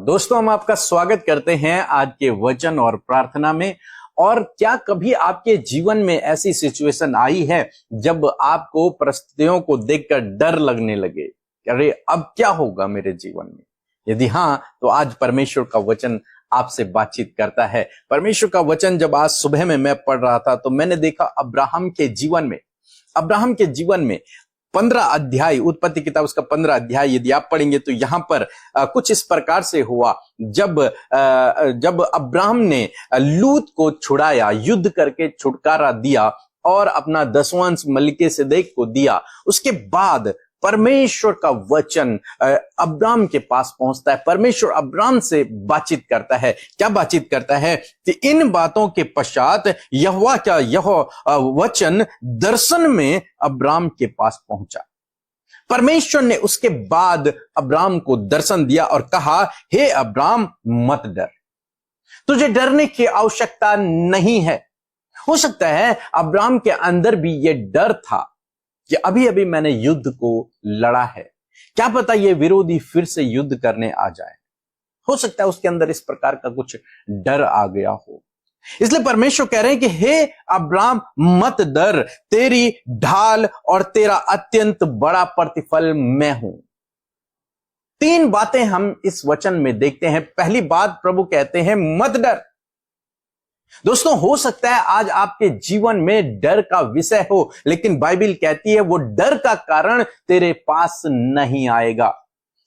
दोस्तों, हम आपका स्वागत करते हैं आज के वचन और प्रार्थना में। और क्या कभी आपके जीवन में ऐसी सिचुएशन आई है जब आपको परिस्थितियों को देखकर डर लगने लगे, अरे अब क्या होगा मेरे जीवन में? यदि हाँ, तो आज परमेश्वर का वचन आपसे बातचीत करता है। परमेश्वर का वचन जब आज सुबह में मैं पढ़ रहा था तो मैंने देखा अब्राहम के जीवन में 15 अध्याय, उत्पत्ति किताब उसका 15 अध्याय यदि आप पढ़ेंगे तो यहां पर कुछ इस प्रकार से हुआ। जब अब्राहम ने लूत को छुड़ाया, युद्ध करके छुटकारा दिया और अपना 10वां अंश मलिकिसेदेक को दिया, उसके बाद परमेश्वर का वचन अब्राहम के पास पहुंचता है। परमेश्वर अब्राहम से बातचीत करता है। क्या बातचीत करता है कि इन बातों के पश्चात यहोवा का यह वचन दर्शन में अब्राहम के पास पहुंचा। परमेश्वर ने उसके बाद अब्राहम को दर्शन दिया और कहा, हे अब्राहम मत डर, तुझे डरने की आवश्यकता नहीं है। हो सकता है अब्राहम के अंदर भी यह डर था कि अभी अभी मैंने युद्ध को लड़ा है, क्या पता ये विरोधी फिर से युद्ध करने आ जाए। हो सकता है उसके अंदर इस प्रकार का कुछ डर आ गया हो। इसलिए परमेश्वर कह रहे हैं कि हे अब्राहम मत डर, तेरी ढाल और तेरा अत्यंत बड़ा प्रतिफल मैं हूं। 3 बातें हम इस वचन में देखते हैं। पहली बात, प्रभु कहते हैं मत डर। दोस्तों, हो सकता है आज आपके जीवन में डर का विषय हो, लेकिन बाइबल कहती है वो डर का कारण तेरे पास नहीं आएगा।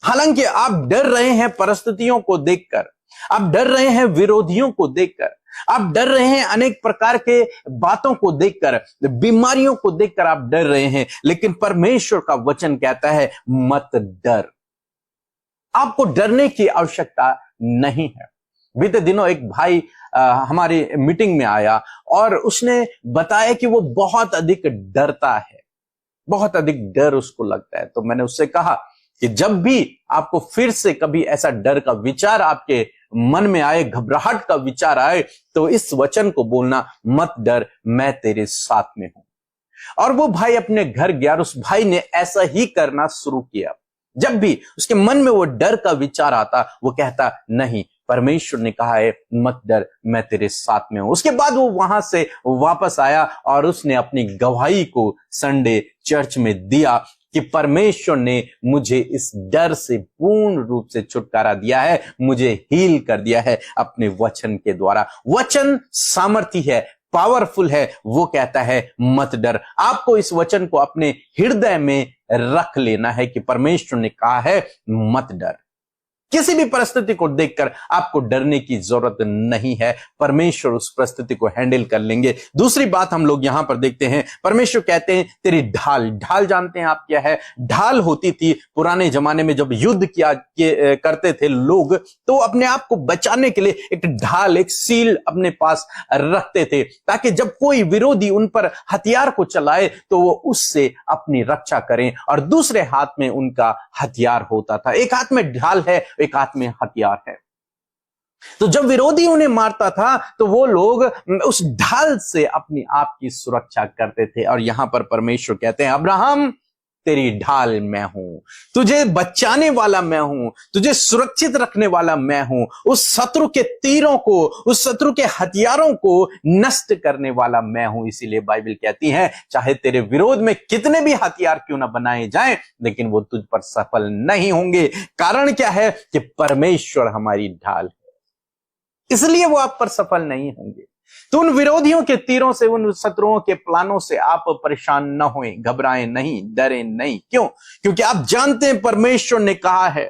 हालांकि आप डर रहे हैं परिस्थितियों को देखकर, आप डर रहे हैं विरोधियों को देखकर, आप डर रहे हैं अनेक प्रकार के बातों को देखकर, बीमारियों को देखकर आप डर रहे हैं, लेकिन परमेश्वर का वचन कहता है मत डर। आपको डरने की आवश्यकता नहीं है। बीते दिनों एक भाई हमारी मीटिंग में आया और उसने बताया कि वो बहुत अधिक डरता है, बहुत अधिक डर उसको लगता है। तो मैंने उससे कहा कि जब भी आपको फिर से कभी ऐसा डर का विचार आपके मन में आए, घबराहट का विचार आए, तो इस वचन को बोलना, मत डर, मैं तेरे साथ में हूं। और वो भाई अपने घर गया और उस भाई ने ऐसा ही करना शुरू किया। जब भी उसके मन में वो डर का विचार आता, वो कहता, नहीं, परमेश्वर ने कहा है मत डर, मैं तेरे साथ में हूं। उसके बाद वो वहां से वापस आया और उसने अपनी गवाही को संडे चर्च में दिया कि परमेश्वर ने मुझे इस डर से पूर्ण रूप से छुटकारा दिया है, मुझे हील कर दिया है अपने वचन के द्वारा। वचन सामर्थी है, पावरफुल है। वो कहता है मत डर। आपको इस वचन को अपने हृदय में रख लेना है कि परमेश्वर ने कहा है मत डर। किसी भी परिस्थिति को देखकर आपको डरने की जरूरत नहीं है, परमेश्वर उस परिस्थिति को हैंडल कर लेंगे। दूसरी बात हम लोग यहां पर देखते हैं, परमेश्वर कहते हैं तेरी ढाल। ढाल जानते हैं आप क्या है? ढाल होती थी पुराने जमाने में, जब युद्ध करते थे लोग, तो अपने आप को बचाने के लिए एक ढाल, एक सील अपने पास रखते थे, ताकि जब कोई विरोधी उन पर हथियार को चलाए तो वो उससे अपनी रक्षा करें। और दूसरे हाथ में उनका हथियार होता था। एक हाथ में ढाल है, एक हाथ में हथियार है। तो जब विरोधी उन्हें मारता था तो वो लोग उस ढाल से अपनी आप की सुरक्षा करते थे। और यहां पर परमेश्वर कहते हैं, अब्राहम तेरी ढाल मैं हूं, तुझे बचाने वाला मैं हूं, तुझे सुरक्षित रखने वाला मैं हूं, उस शत्रु के तीरों को, उस शत्रु के हथियारों को नष्ट करने वाला मैं हूं। इसीलिए बाइबल कहती है, चाहे तेरे विरोध में कितने भी हथियार क्यों ना बनाए जाएं, लेकिन वो तुझ पर सफल नहीं होंगे। कारण क्या है? कि परमेश्वर हमारी ढाल है, इसलिए वो आप पर सफल नहीं होंगे। तो उन विरोधियों के तीरों से, उन शत्रुओं के प्लानों से आप परेशान न होएं, घबराएं नहीं, डरें नहीं। क्यों? क्योंकि आप जानते हैं परमेश्वर ने कहा है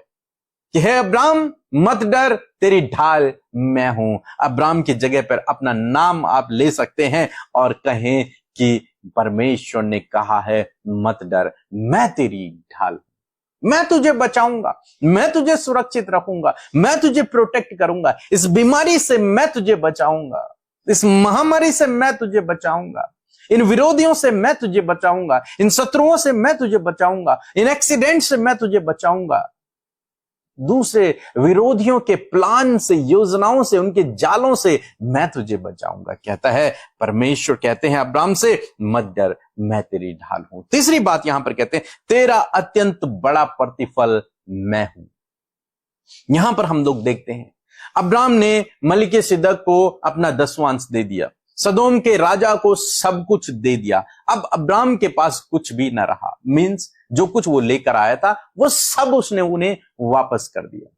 कि हे अब्राहम मत डर, तेरी ढाल मैं हूं। अब्राहम की जगह पर अपना नाम आप ले सकते हैं और कहें कि परमेश्वर ने कहा है मत डर, मैं तेरी ढाल, मैं तुझे बचाऊंगा, मैं तुझे सुरक्षित रखूंगा, मैं तुझे प्रोटेक्ट करूंगा, इस बीमारी से मैं तुझे बचाऊंगा, इस महामारी से मैं तुझे बचाऊंगा, इन विरोधियों से मैं तुझे बचाऊंगा, इन शत्रुओं से मैं तुझे बचाऊंगा, इन एक्सीडेंट से मैं तुझे बचाऊंगा, दूसरे विरोधियों के प्लान से, योजनाओं से, उनके जालों से मैं तुझे बचाऊंगा। कहता है परमेश्वर, कहते हैं अब्राहम से मत डर, मैं तेरी ढाल हूं। तीसरी बात यहां पर कहते हैं, तेरा अत्यंत बड़ा प्रतिफल मैं हूं। यहां पर हम लोग देखते हैं अब्राम ने मलिकिसिदक को अपना 10वां अंश दे दिया, सदोम के राजा को सब कुछ दे दिया। अब अब्राम के पास कुछ भी ना रहा, मींस जो कुछ वो लेकर आया था वो सब उसने उन्हें वापस कर दिया।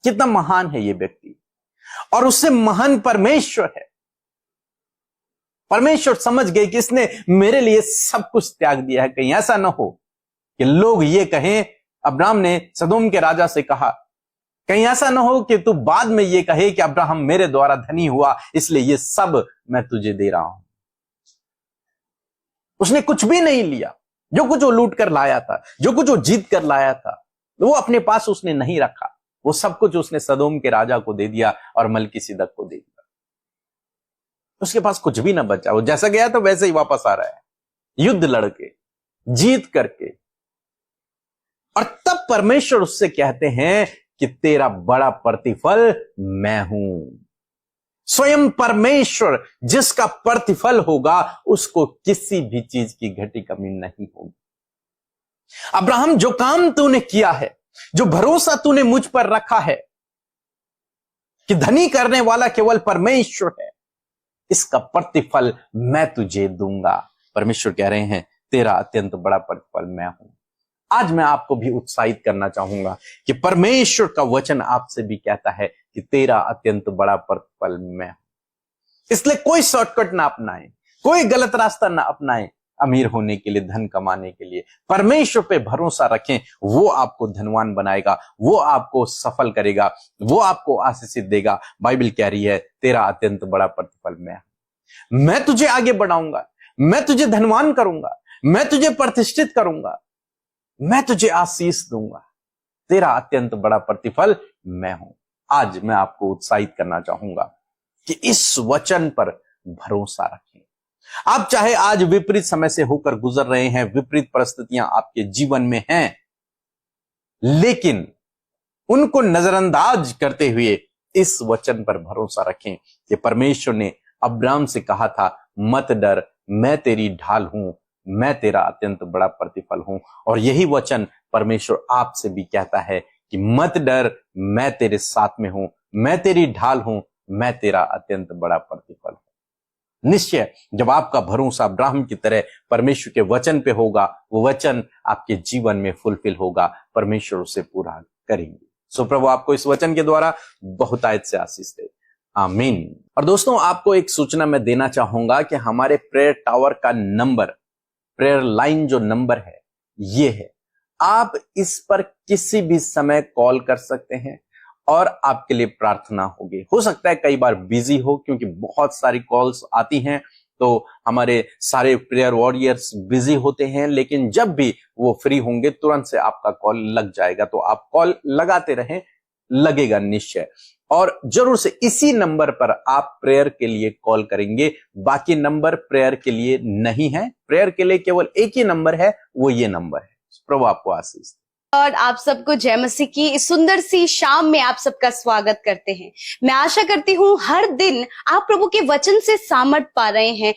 कितना महान है ये व्यक्ति, और उससे महान परमेश्वर है। परमेश्वर समझ गए कि इसने मेरे लिए सब कुछ त्याग दिया है। कहीं ऐसा ना हो कि लोग ये कहें, अब्राम ने सदोम के राजा से कहा, कहीं ऐसा ना हो कि तू बाद में ये कहे कि अब्राहम मेरे द्वारा धनी हुआ इसलिए ये सब मैं तुझे दे रहा हूं। उसने कुछ भी नहीं लिया। जो कुछ वो लूट कर लाया था, जो कुछ वो जीत कर लाया था, वो अपने पास उसने नहीं रखा। वो सब कुछ उसने सदोम के राजा को दे दिया और मलिकिसिदक को दे दिया। उसके पास कुछ भी ना बचा। वो जैसा गया तो वैसे ही वापस आ रहा है, युद्ध लड़के, जीत करके। और तब परमेश्वर उससे कहते हैं कि तेरा बड़ा प्रतिफल मैं हूं। स्वयं परमेश्वर जिसका प्रतिफल होगा उसको किसी भी चीज की घटी कमी नहीं होगी। अब्राहम, जो काम तूने किया है, जो भरोसा तूने मुझ पर रखा है कि धनी करने वाला केवल परमेश्वर है, इसका प्रतिफल मैं तुझे दूंगा। परमेश्वर कह रहे हैं तेरा अत्यंत बड़ा प्रतिफल मैं हूं। आज मैं आपको भी उत्साहित करना चाहूंगा कि परमेश्वर का वचन आपसे भी कहता है कि तेरा अत्यंत बड़ा प्रतिफल मैं हूं। इसलिए कोई शॉर्टकट ना अपनाएं, कोई गलत रास्ता ना अपनाएं अमीर होने के लिए, धन कमाने के लिए। परमेश्वर पे भरोसा रखें, वो आपको धनवान बनाएगा, वो आपको सफल करेगा, वो आपको आशीषित देगा। बाइबल कह रही है तेरा अत्यंत बड़ा प्रतिफल मैं तुझे आगे बढ़ाऊंगा, मैं तुझे धनवान करूंगा, मैं तुझे प्रतिष्ठित करूंगा, मैं तुझे आशीष दूंगा। तेरा अत्यंत बड़ा प्रतिफल मैं हूं। आज मैं आपको उत्साहित करना चाहूंगा कि इस वचन पर भरोसा रखें। आप चाहे आज विपरीत समय से होकर गुजर रहे हैं, विपरीत परिस्थितियां आपके जीवन में हैं, लेकिन उनको नजरअंदाज करते हुए इस वचन पर भरोसा रखें कि परमेश्वर ने अब्राम से कहा था, मत डर, मैं तेरी ढाल हूं, मैं तेरा अत्यंत बड़ा प्रतिफल हूं। और यही वचन परमेश्वर आपसे भी कहता है कि मत डर, मैं तेरे साथ में हूं, मैं तेरी ढाल हूं, मैं तेरा अत्यंत बड़ा प्रतिफल हूं। निश्चय जब आपका भरोसा अब्राहम की तरह परमेश्वर के वचन पे होगा, वो वचन आपके जीवन में फुलफिल होगा, परमेश्वर उसे पूरा करेंगे। सो प्रभु आपको इस वचन के द्वारा बहुतायत से आशीष दे, आमीन। और दोस्तों, आपको एक सूचना मैं देना चाहूंगा कि हमारे प्रेयर टावर का नंबर, प्रेयर लाइन जो नंबर है ये है। आप इस पर किसी भी समय कॉल कर सकते हैं और आपके लिए प्रार्थना होगी। हो सकता है कई बार बिजी हो क्योंकि बहुत सारी कॉल्स आती हैं, तो हमारे सारे प्रेयर वॉरियर्स बिजी होते हैं, लेकिन जब भी वो फ्री होंगे तुरंत से आपका कॉल लग जाएगा। तो आप कॉल लगाते रहें, लगेगा निश्चय। और जरूर से इसी नंबर पर आप प्रेयर के लिए कॉल करेंगे। बाकी नंबर प्रेयर के लिए नहीं है, प्रेयर के लिए केवल एक ही नंबर है, वो ये नंबर है। प्रभु आपको आशीष। और आप सबको जय मसीह की इस सुंदर सी शाम में आप सबका स्वागत करते हैं। मैं आशा करती हूँ हर दिन आप प्रभु के वचन से सामर्थ पा रहे हैं।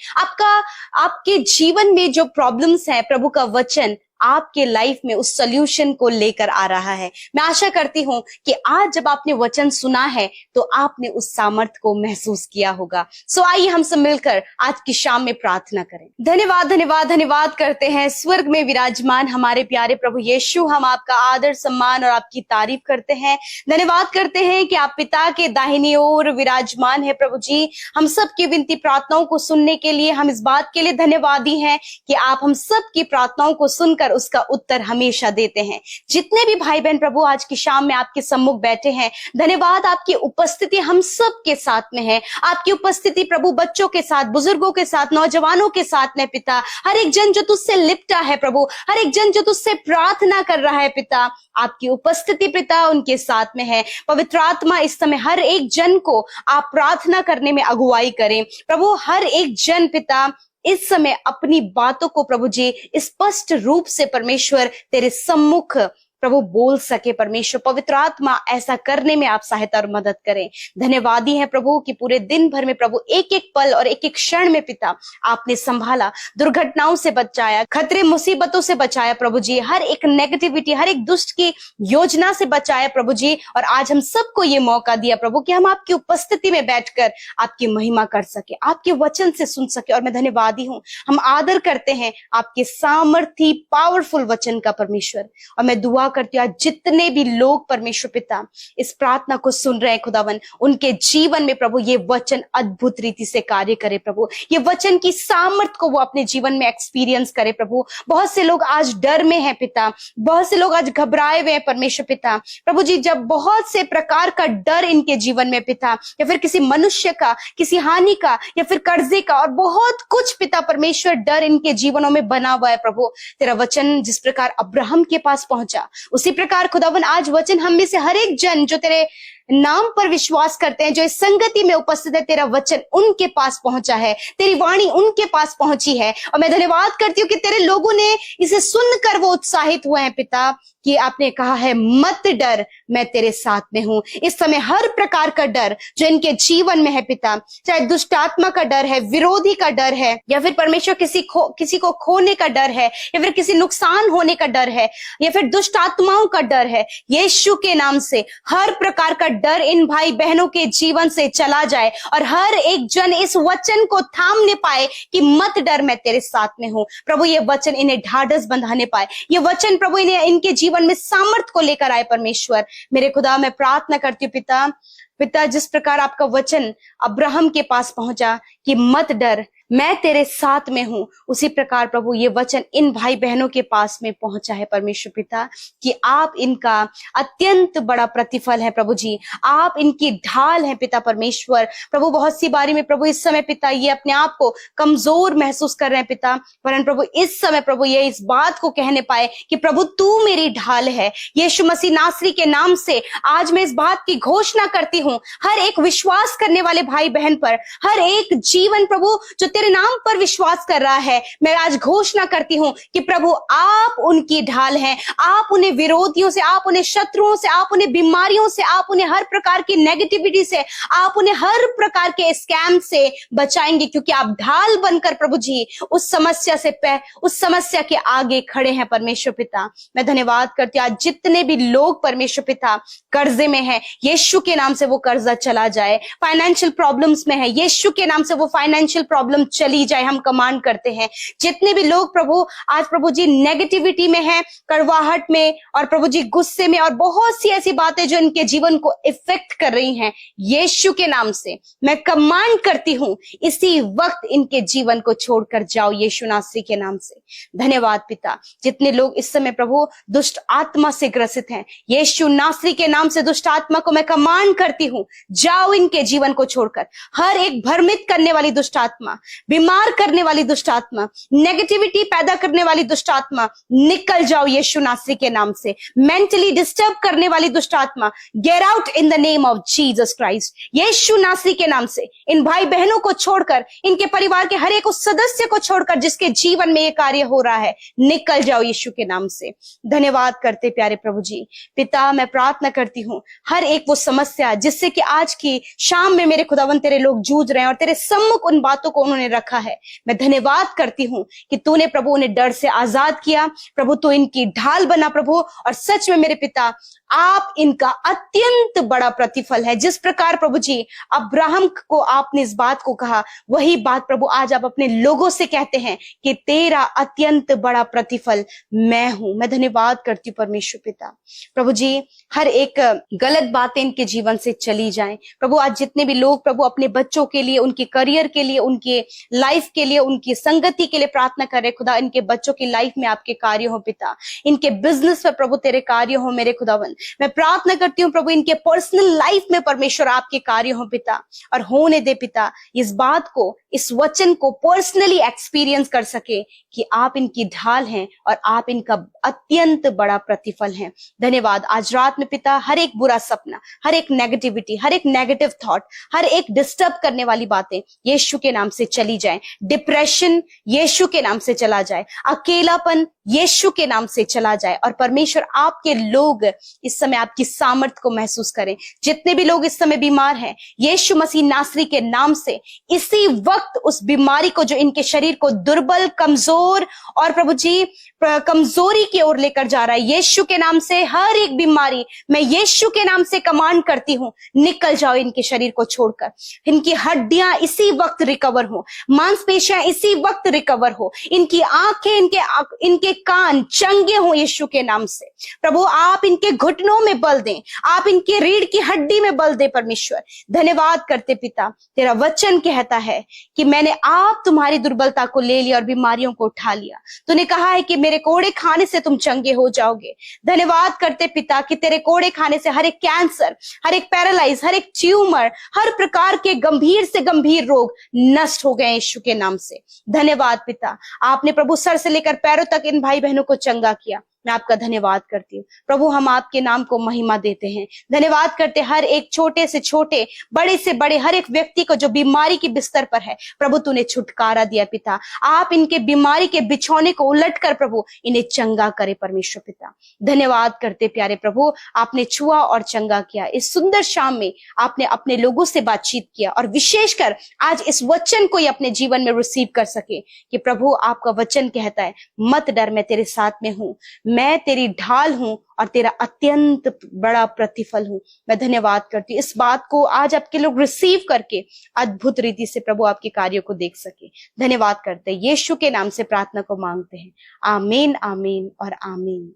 आपके जीवन में जो प्रॉब्लम्स हैं, प्रभु का वचन आपके लाइफ में उस सॉल्यूशन को लेकर आ रहा है। मैं आशा करती हूँ कि आज जब आपने वचन सुना है तो आपने उस सामर्थ्य को महसूस किया होगा। सो आइए हम सब मिलकर आज की शाम में प्रार्थना करें। धन्यवाद धन्यवाद धन्यवाद करते हैं स्वर्ग में विराजमान हमारे प्यारे प्रभु यीशु। हम आपका आदर सम्मान और आपकी तारीफ करते हैं। धन्यवाद करते हैं कि आप पिता के दाहिनी ओर विराजमान है। प्रभु जी, हम सब की विनती प्रार्थनाओं को सुनने के लिए हम इस बात के लिए धन्यवादी हैं कि आप हम सब की प्रार्थनाओं को सुनकर उसका उत्तर हमेशा देते हैं। जितने भी भाई बहन प्रभु आज की शाम में आपके सम्मुख बैठे हैं, धन्यवाद, आपकी उपस्थिति हम सब के साथ में है। आपकी उपस्थिति प्रभु बच्चों के साथ, बुजुर्गों के साथ, नौजवानों के साथ में पिता। हर एक जन जो तुझसे लिपटा है प्रभु, हर एक जन जो तुझसे प्रार्थना कर रहा है पिता, आपकी उपस्थिति पिता उनके साथ में है। पवित्र आत्मा इस समय हर एक जन को आप प्रार्थना करने में अगुवाई करें प्रभु। हर एक जन पिता इस समय अपनी बातों को प्रभु जी स्पष्ट रूप से परमेश्वर तेरे सम्मुख प्रभु बोल सके। परमेश्वर पवित्र आत्मा ऐसा करने में आप सहायता और मदद करें। धन्यवादी है प्रभु कि पूरे दिन भर में प्रभु एक एक पल और एक एक क्षण में पिता आपने संभाला, दुर्घटनाओं से बचाया, खतरे मुसीबतों से बचाया प्रभु जी, हर एक नेगेटिविटी, हर एक दुष्ट की योजना से बचाया प्रभु जी। और आज हम सबको ये मौका दिया प्रभु कि हम आपकी उपस्थिति में बैठकर आपकी महिमा कर सके, आपके वचन से सुन सके। और मैं धन्यवादी हूं, हम आदर करते हैं आपके सामर्थी पावरफुल वचन का परमेश्वर। और मैं दुआ करती हूँ आज जितने भी लोग परमेश्वर पिता इस प्रार्थना को सुन रहे हैं खुदावन, उनके जीवन में प्रभु ये वचन अद्भुत रीति से कार्य करे प्रभु, ये वचन की सामर्थ को वो अपने जीवन में एक्सपीरियंस करे प्रभु। बहुत से लोग आज डर में हैं पिता, बहुत से लोग आज घबराए हुए हैं परमेश्वर पिता। प्रभु जी जब बहुत से प्रकार का डर इनके जीवन में पिता, या फिर किसी मनुष्य का, किसी हानि का, या फिर कर्जे का, और बहुत कुछ पिता परमेश्वर डर इनके जीवनों में बना हुआ है प्रभु। तेरा वचन जिस प्रकार अब्राहम के पास पहुंचा, उसी प्रकार खुदावन आज वचन हम में से हर एक जन जो तेरे नाम पर विश्वास करते हैं, जो इस संगति में उपस्थित है, तेरा वचन उनके पास पहुंचा है, तेरी वाणी उनके पास पहुंची है। और मैं धन्यवाद करती हूँ कि तेरे लोगों ने इसे सुनकर वो उत्साहित हुए हैं पिता, कि आपने कहा है मत डर, मैं तेरे साथ में हूं। इस समय हर प्रकार का डर जो इनके जीवन में है पिता, चाहे दुष्ट आत्मा का डर है, विरोधी का डर है, या फिर परमेश्वर किसी को खोने का डर है, या फिर किसी नुकसान होने का डर है, या फिर दुष्ट आत्माओं का डर है, यीशु के नाम से हर प्रकार का डर इन भाई बहनों के जीवन से चला जाए। और हर एक जन इस वचन को थामने पाए कि मत डर, मैं तेरे साथ में हूं। प्रभु ये वचन इन्हें ढाढ़स बंधाने पाए, ये वचन प्रभु इन्हें इनके जीवन में सामर्थ को लेकर आए परमेश्वर। मेरे खुदा मैं प्रार्थना करती हूँ पिता जिस प्रकार आपका वचन अब्राहम के पास पहुंचा कि मत डर, मैं तेरे साथ में हूं, उसी प्रकार प्रभु ये वचन इन भाई बहनों के पास में पहुंचा है परमेश्वर पिता, कि आप इनका अत्यंत बड़ा प्रतिफल है प्रभु जी, आप इनकी ढाल है पिता परमेश्वर। प्रभु बहुत सी बारी में प्रभु इस समय पिता ये अपने आप को कमजोर महसूस कर रहे हैं पिता, परंतु प्रभु इस समय प्रभु ये इस बात को कहने पाए कि प्रभु तू मेरी ढाल है। यीशु मसीह नासरी के नाम से आज मैं इस बात की घोषणा करती हूँ, हर एक विश्वास करने वाले भाई बहन पर, हर एक जीवन प्रभु जो तेरे नाम पर विश्वास कर रहा है, मैं आज घोषणा करती हूं कि प्रभु आप उनकी ढाल हैं। आप उन्हें विरोधियों से, आप उन्हें शत्रुओं से, आप उन्हें बीमारियों से, आप उन्हें हर प्रकार की नेगेटिविटी से, आप उन्हें हर प्रकार के स्कैम से बचाएंगे, क्योंकि आप ढाल बनकर प्रभु जी उस समस्या के आगे खड़े हैं परमेश्वर पिता। मैं धन्यवाद करती हूँ आज जितने भी लोग परमेश्वर पिता कर्जे में हैं, यीशु के नाम से वो कर्जा चला जाए, फाइनेंशियल प्रॉब्लम्स में है, यीशु के नाम से वो फाइनेंशियल प्रॉब्लम चली जाए, हम कमांड करते हैं। जितने भी लोग प्रभु आज प्रभु जी नेगेटिविटी में हैं, कड़वाहट में, और प्रभु जी गुस्से में, और बहुत सी ऐसी बातें जो इनके जीवन को इफेक्ट कर रही हैं, यीशु के नाम से मैं कमांड करती हूं इसी वक्त इनके जीवन को छोड़कर जाओ यीशु नासरी के नाम से। धन्यवाद पिता। जितने लोग इस समय प्रभु दुष्ट आत्मा से ग्रसित हैं, यीशु नासरी के नाम से दुष्ट आत्मा को मैं कमांड करती हूं, जाओ इनके जीवन को छोड़कर। हर एक भ्रमित करने वाली दुष्ट आत्मा, बीमार करने वाली दुष्ट आत्मा, नेगेटिविटी पैदा करने वाली दुष्ट आत्मा, निकल जाओ यीशु नासरी के नाम से। मेंटली डिस्टर्ब करने वाली दुष्ट आत्मा, get out in the name of Jesus Christ. यीशु नासरी के नाम से इन भाई बहनों को छोड़कर, इनके परिवार के हर एक उस सदस्य को छोड़कर जिसके जीवन में ये कार्य हो रहा है, निकल जाओ यीशु के नाम से। धन्यवाद करते प्यारे प्रभु जी। पिता मैं प्रार्थना करती हूँ हर एक वो समस्या जिससे कि आज की शाम में मेरे खुदावन तेरे लोग जूझ रहे हैं और तेरे सम्मुख उन बातों को उन्होंने रखा है, मैं धन्यवाद करती हूँ कि तूने प्रभु उन्हें डर से आजाद किया। प्रभु तू इनकी ढाल बना प्रभु, और सच में मेरे पिता आप इनका अत्यंत बड़ा प्रतिफल है। जिस प्रकार प्रभु जी अब्राहम को आपने इस बात को कहा, वही बात प्रभु आज आप अपने लोगों से कहते हैं कि तेरा अत्यंत बड़ा प्रतिफल मैं हूं। मैं धन्यवाद करती हूँ परमेश्वर पिता। प्रभु जी हर एक गलत बातें इनके जीवन से चली जाएं प्रभु। आज जितने भी लोग प्रभु अपने बच्चों के लिए, उनके करियर के लिए, उनके लाइफ के लिए, उनकी संगति के लिए प्रार्थना कर रहे खुदा, इनके बच्चों की लाइफ में आपके कार्य हो पिता, इनके बिजनेस में प्रभु तेरे कार्य हो मेरे खुदावन। मैं प्रार्थना करती हूँ प्रभु इनके पर्सनल लाइफ में परमेश्वर आपके कार्य हो पिता, और होने दे पिता इस बात को, इस वचन को पर्सनली एक्सपीरियंस कर सके कि आप इनकी ढाल हैं और आप इनका अत्यंत बड़ा प्रतिफल हैं। धन्यवाद। आज रात में पिता हर एक बुरा सपना, हर एक नेगेटिविटी, हर एक नेगेटिव थॉट, हर एक डिस्टर्ब करने वाली बातें यीशु के नाम से चली जाए। डिप्रेशन यीशु के नाम से चला जाए। अकेलापन यीशु के नाम से चला जाए और परमेश्वर आपके लोग इस समय आपकी सामर्थ को महसूस करें। जितने भी लोग इस समय बीमार हैं, यीशु मसीह नासरी के नाम से इसी वक्त उस बीमारी को जो इनके शरीर को दुर्बल, कमजोर और प्रभु जी कमजोरी की ओर लेकर जा रहा है, यीशु के नाम से हर एक बीमारी मैं यीशु के नाम से कमांड करती हूं, निकल जाओ इनके शरीर को छोड़कर। इनकी हड्डियां इसी वक्त रिकवर हो, मांसपेशियां इसी वक्त रिकवर हो, इनकी आंखें, इनके कान चंगे हो यीशु के नाम से। प्रभु आप इनके घुटनों में बल दें, आप इनके रीढ़ की हड्डी में बल दें। परमेश्वर धन्यवाद करते पिता, तेरा वचन कहता है कि मैंने आप तुम्हारी दुर्बलता को ले लिया और बीमारियों को उठा लिया। तूने कहा है कि मेरे कोड़े खाने से तुम चंगे हो जाओगे। धन्यवाद करते पिता कि तेरे कोड़े खाने से हर एक कैंसर, हर एक पैरालाइज, हर एक ट्यूमर, हर प्रकार के गंभीर से गंभीर रोग नष्ट हो गए यीशु के नाम से। धन्यवाद पिता, आपने प्रभु सर से लेकर पैरों तक इन भाई बहनों को चंगा किया। मैं आपका धन्यवाद करती हूँ प्रभु, हम आपके नाम को महिमा देते हैं। धन्यवाद करते हर एक छोटे से छोटे, बड़े से बड़े हर एक व्यक्ति को जो बीमारी के बिस्तर पर है, प्रभु तूने छुटकारा दिया पिता। आप इनके बीमारी के बिछौने को उलट कर प्रभु इन्हें चंगा करे परमेश्वर पिता। धन्यवाद करते प्यारे प्रभु, आपने छुआ और चंगा किया। इस सुंदर शाम में आपने अपने लोगों से बातचीत किया और विशेषकर आज इस वचन को ही अपने जीवन में रिसीव कर सके कि प्रभु आपका वचन कहता है, मत डर, मैं तेरे साथ में हूं, मैं तेरी ढाल हूं और तेरा अत्यंत बड़ा प्रतिफल हूं। मैं धन्यवाद करती हूँ इस बात को आज आपके लोग रिसीव करके अद्भुत रीति से प्रभु आपके कार्यों को देख सके। धन्यवाद करते यीशु के नाम से प्रार्थना को मांगते हैं, आमीन, आमीन और आमीन।